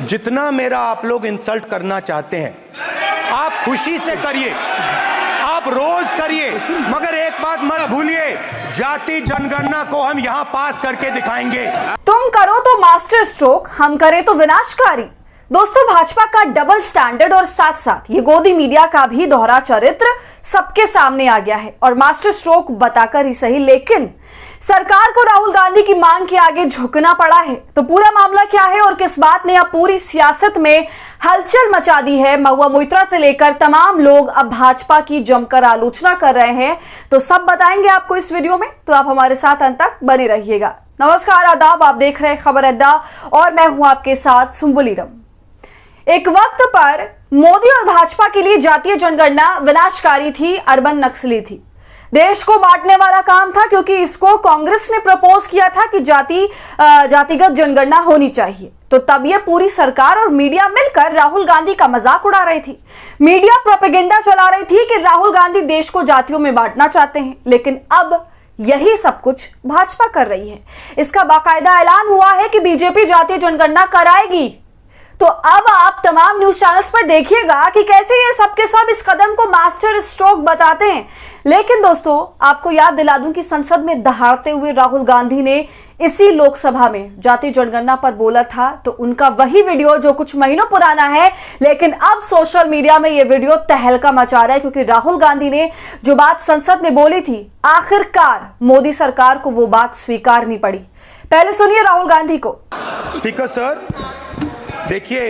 जितना मेरा आप लोग इंसल्ट करना चाहते हैं आप खुशी से करिए, आप रोज करिए, मगर एक बात मत भूलिए, जाति जनगणना को हम यहां पास करके दिखाएंगे। तुम करो तो मास्टर स्ट्रोक, हम करें तो विनाशकारी। दोस्तों, भाजपा का डबल स्टैंडर्ड और साथ साथ ये गोदी मीडिया का भी दोहरा चरित्र सबके सामने आ गया है। और मास्टर स्ट्रोक बताकर ही सही, लेकिन सरकार को राहुल गांधी की मांग के आगे झुकना पड़ा है। तो पूरा मामला क्या है और किस बात ने अब पूरी सियासत में हलचल मचा दी है, महुआ मोइत्रा से लेकर तमाम लोग अब भाजपा की जमकर आलोचना कर रहे हैं, तो सब बताएंगे आपको इस वीडियो में। तो आप हमारे साथ अंत तक बने रहिएगा। नमस्कार, आदाब, आप देख रहे हैं खबर अड्डा और मैं हूं आपके साथ सुम्बुलीरम। एक वक्त पर मोदी और भाजपा के लिए जातीय जनगणना विनाशकारी थी, अर्बन नक्सली थी, देश को बांटने वाला काम था, क्योंकि इसको कांग्रेस ने प्रपोज किया था कि जातिगत जनगणना होनी चाहिए। तो तब ये पूरी सरकार और मीडिया मिलकर राहुल गांधी का मजाक उड़ा रही थी। मीडिया प्रोपेगेंडा चला रही थी कि राहुल गांधी देश को जातियों में बांटना चाहते हैं। लेकिन अब यही सब कुछ भाजपा कर रही है। इसका बाकायदा ऐलान हुआ है कि बीजेपी जातीय जनगणना कराएगी। तो अब आप तमाम न्यूज चैनल्स पर देखिएगा कि कैसे ये सब के सब इस कदम को मास्टर स्ट्रोक बताते हैं। लेकिन दोस्तों, आपको याद दिला दूं कि संसद में दहाड़ते हुए राहुल गांधी ने इसी लोकसभा में जातीय जनगणना पर बोला था। तो उनका वही वीडियो जो कुछ महीनों पुराना है, लेकिन अब सोशल मीडिया में ये वीडियो तहलका मचा रहा है, क्योंकि राहुल गांधी ने जो बात संसद में बोली थी, आखिरकार मोदी सरकार को वो बात स्वीकारनी पड़ी। पहले सुनिए राहुल गांधी को। स्पीकर सर, देखिए,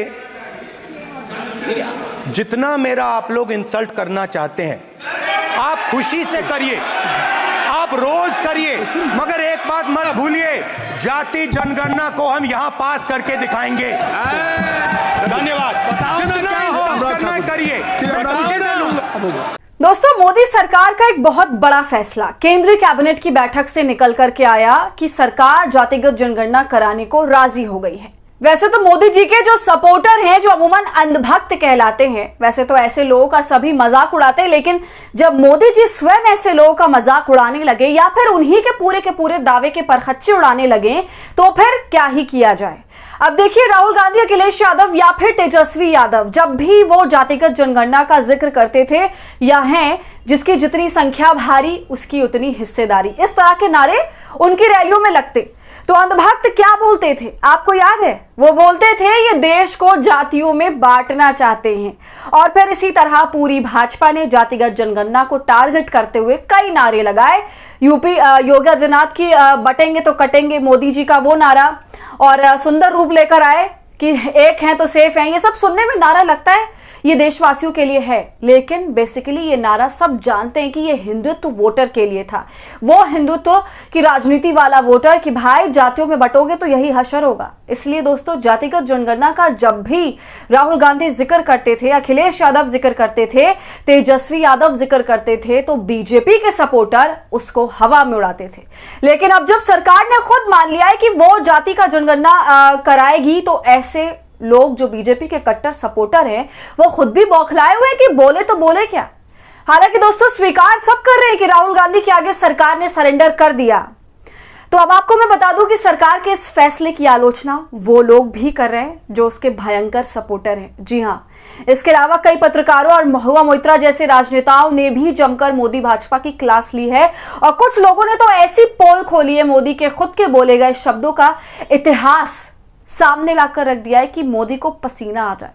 जितना मेरा आप लोग इंसल्ट करना चाहते हैं आप खुशी से करिए, आप रोज करिए, मगर एक बात मत भूलिए, जाति जनगणना को हम यहां पास करके दिखाएंगे। धन्यवाद। जितना इंसल्ट करना है करिए। दोस्तों, मोदी सरकार का एक बहुत बड़ा फैसला केंद्रीय कैबिनेट की बैठक से निकल करके आया कि सरकार जातिगत जनगणना कराने को राजी हो गई है। वैसे तो मोदी जी के जो सपोर्टर हैं, जो अमूमन अंधभक्त कहलाते हैं, वैसे तो ऐसे लोगों का सभी मजाक उड़ाते हैं, लेकिन जब मोदी जी स्वयं ऐसे लोगों का मजाक उड़ाने लगे या फिर उन्हीं के पूरे दावे के परखच्चे उड़ाने लगे, तो फिर क्या ही किया जाए। अब देखिए, राहुल गांधी, अखिलेश यादव या फिर तेजस्वी यादव, जब भी वो जातिगत जनगणना का जिक्र करते थे, या हैं जिसकी जितनी संख्या भारी उसकी उतनी हिस्सेदारी, इस तरह के नारे उनकी रैलियों में लगते। तो अंधभक्त क्या बोलते थे, आपको याद है? वो बोलते थे ये देश को जातियों में बांटना चाहते हैं। और फिर इसी तरह पूरी भाजपा ने जातिगत जनगणना को टारगेट करते हुए कई नारे लगाए। यूपी योगी आदित्यनाथ की बटेंगे तो कटेंगे, मोदी जी का वो नारा, और सुंदर रूप लेकर आए कि एक हैं तो सेफ हैं। ये सब सुनने में नारा लगता है ये देशवासियों के लिए है, लेकिन बेसिकली ये नारा सब जानते हैं कि ये हिंदुत्व वोटर के लिए था। वो हिंदुत्व की राजनीति वाला वोटर कि भाई जातियों में बटोगे तो यही हशर होगा। इसलिए दोस्तों, जातिगत जनगणना का जब भी राहुल गांधी जिक्र करते थे, अखिलेश यादव जिक्र करते थे, तेजस्वी यादव जिक्र करते थे, तो बीजेपी के सपोर्टर उसको हवा में उड़ाते थे। लेकिन अब जब सरकार ने खुद मान लिया है कि वो जाति का जनगणना कराएगी, तो ऐसे लोग जो बीजेपी के कट्टर सपोर्टर हैं, वो खुद भी बौखलाए हुए कि बोले तो बोले क्या। हालांकि दोस्तों, स्वीकार सब कर रहे हैं कि राहुल गांधी के आगे सरकार ने सरेंडर कर दिया। तो अब आपको मैं बता दूं कि सरकार के इस फैसले की आलोचना वो लोग भी कर रहे हैं जो उसके भयंकर सपोर्टर हैं। जी हां, इसके अलावा कई पत्रकारों और महुआ मोइत्रा जैसे राजनेताओं ने भी जमकर मोदी भाजपा की क्लास ली है। और कुछ लोगों ने तो ऐसी पोल खोली है, मोदी के खुद के बोले गए शब्दों का इतिहास सामने लाकर रख दिया है कि मोदी को पसीना आ जाए।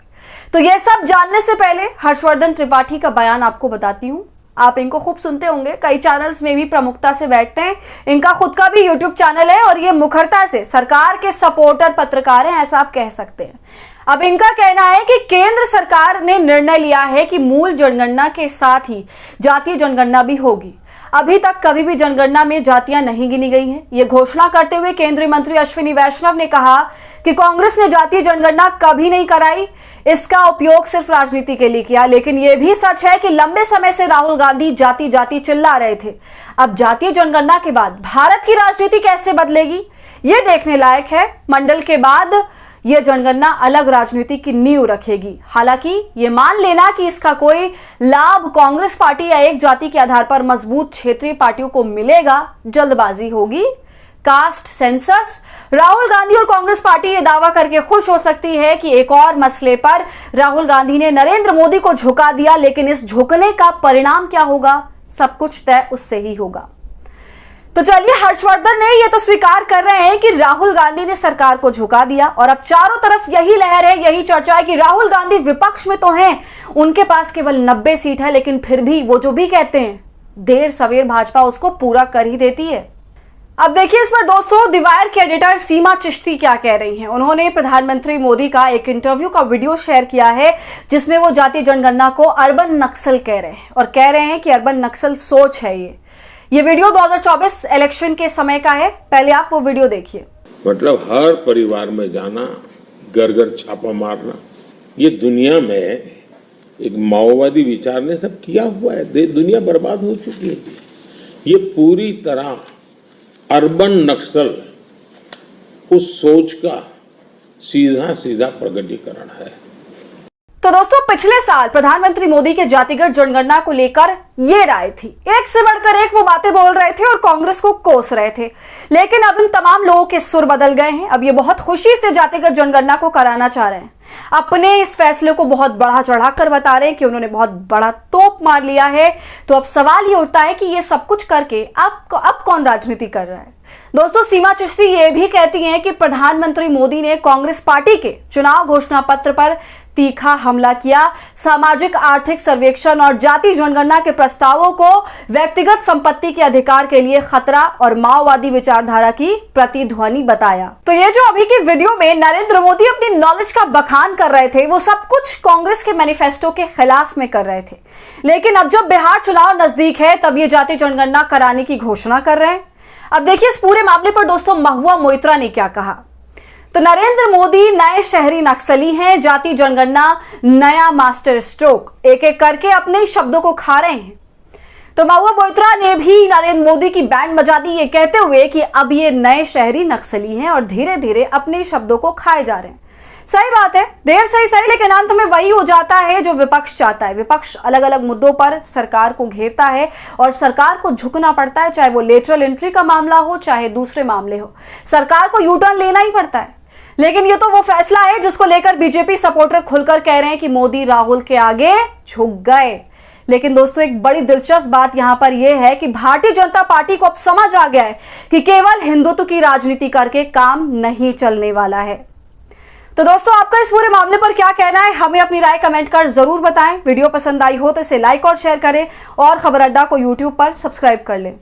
तो यह सब जानने से पहले हर्षवर्धन त्रिपाठी का बयान आपको बताती हूं। आप इनको खूब सुनते होंगे, कई चैनल्स में भी प्रमुखता से बैठते हैं। इनका खुद का भी यूट्यूब चैनल है और ये मुखरता से सरकार के सपोर्टर पत्रकार हैं, ऐसा आप कह सकते हैं। अब इनका कहना है कि केंद्र सरकार ने निर्णय लिया है कि मूल जनगणना के साथ ही जातीय जनगणना भी होगी। अभी तक कभी भी जनगणना में जातियां नहीं गिनी गई हैं। ये घोषणा करते हुए केंद्रीय मंत्री अश्विनी वैष्णव ने कहा कि कांग्रेस ने जातीय जनगणना कभी नहीं कराई, इसका उपयोग सिर्फ राजनीति के लिए किया। लेकिन यह भी सच है कि लंबे समय से राहुल गांधी जाति जाति चिल्ला रहे थे। अब जातीय जनगणना के बाद भारत की राजनीति कैसे बदलेगी, ये देखने लायक है। मंडल के बाद यह जनगणना अलग राजनीति की नींव रखेगी। हालांकि ये मान लेना कि इसका कोई लाभ कांग्रेस पार्टी या एक जाति के आधार पर मजबूत क्षेत्रीय पार्टियों को मिलेगा, जल्दबाजी होगी। कास्ट सेंसस राहुल गांधी और कांग्रेस पार्टी ये दावा करके खुश हो सकती है कि एक और मसले पर राहुल गांधी ने नरेंद्र मोदी को झुका दिया, लेकिन इस झुकने का परिणाम क्या होगा, सब कुछ तय उससे ही होगा। तो चलिए, हर्षवर्धन ने ये तो स्वीकार कर रहे हैं कि राहुल गांधी ने सरकार को झुका दिया, और अब चारों तरफ यही लहर है, यही चर्चा है कि राहुल गांधी विपक्ष में तो हैं, उनके पास केवल 90 सीट है, लेकिन फिर भी वो जो भी कहते हैं देर सवेर भाजपा उसको पूरा कर ही देती है। अब देखिए इस पर दोस्तों द वायर की एडिटर सीमा चिश्ती क्या कह रही हैं। उन्होंने प्रधानमंत्री मोदी का एक इंटरव्यू का वीडियो शेयर किया है, जिसमें वो जातीय जनगणना को अर्बन नक्सल कह रहे हैं, और कह रहे हैं कि अर्बन नक्सल सोच है। ये वीडियो 2024 इलेक्शन के समय का है, पहले आप वो वीडियो देखिए। मतलब हर परिवार में जाना, घर घर छापा मारना, ये दुनिया में एक माओवादी विचार ने सब किया हुआ है। दुनिया बर्बाद हो चुकी है। ये पूरी तरह अर्बन नक्सल उस सोच का सीधा सीधा प्रकटीकरण है। तो दोस्तों, पिछले साल प्रधानमंत्री मोदी के जातिगत जनगणना को लेकर ये राय थी, एक से बढ़कर एक वो बातें बोल रहे थे और कांग्रेस को कोस रहे थे, लेकिन अब इन तमाम लोगों के सुर बदल गए हैं। अब ये बहुत खुशी से जातिगत जनगणना को कराना चाह रहे हैं, अपने इस फैसले को बहुत बढ़ा चढ़ाकर बता रहे हैं कि उन्होंने बहुत बड़ा तोप मार लिया है। तो अब सवाल ये उठता है कि ये सब कुछ करके अब कौन राजनीति कर रहा है। दोस्तों, सीमा चिश्ती ये भी कहती हैं कि प्रधानमंत्री मोदी ने कांग्रेस पार्टी के चुनाव घोषणा पत्र पर तीखा हमला किया, सामाजिक आर्थिक सर्वेक्षण और जाति जनगणना के प्रस्तावों को व्यक्तिगत संपत्ति के अधिकार के लिए खतरा और माओवादी विचारधारा की प्रतिध्वनि बताया। तो ये जो अभी की वीडियो में नरेंद्र मोदी अपनी नॉलेज का बखान कर रहे थे, वो सब कुछ कांग्रेस के मैनिफेस्टो के खिलाफ में कर रहे थे, लेकिन अब जब बिहार चुनाव नजदीक है तब ये जाति जनगणना कराने की घोषणा कर रहे हैं। अब देखिए इस पूरे मामले पर दोस्तों महुआ मोइत्रा ने क्या कहा। तो नरेंद्र मोदी नए शहरी नक्सली हैं, जाति जनगणना नया मास्टर स्ट्रोक, एक एक करके अपने शब्दों को खा रहे हैं। तो महुआ मोइत्रा ने भी नरेंद्र मोदी की बैंड बजा दी, ये कहते हुए कि अब ये नए शहरी नक्सली हैं और धीरे धीरे अपने शब्दों को खाए जा रहे हैं। सही बात है, देर सही, लेकिन अंत में वही हो जाता है जो विपक्ष चाहता है। विपक्ष अलग अलग मुद्दों पर सरकार को घेरता है और सरकार को झुकना पड़ता है, चाहे वो लेटरल एंट्री का मामला हो, चाहे दूसरे मामले हो, सरकार को यू टर्न लेना ही पड़ता है। लेकिन ये तो वो फैसला है जिसको लेकर बीजेपी सपोर्टर खुलकर कह रहे हैं कि मोदी राहुल के आगे झुक गए। लेकिन दोस्तों, एक बड़ी दिलचस्प बात यहां पर यह है कि भारतीय जनता पार्टी को अब समझ आ गया है कि केवल हिंदुत्व की राजनीति करके काम नहीं चलने वाला है। तो दोस्तों, आपका इस पूरे मामले पर क्या कहना है, हमें अपनी राय कमेंट कर जरूर बताएं। वीडियो पसंद आई हो तो इसे लाइक और शेयर करें और खबर अड्डा को यूट्यूब पर सब्सक्राइब कर लें।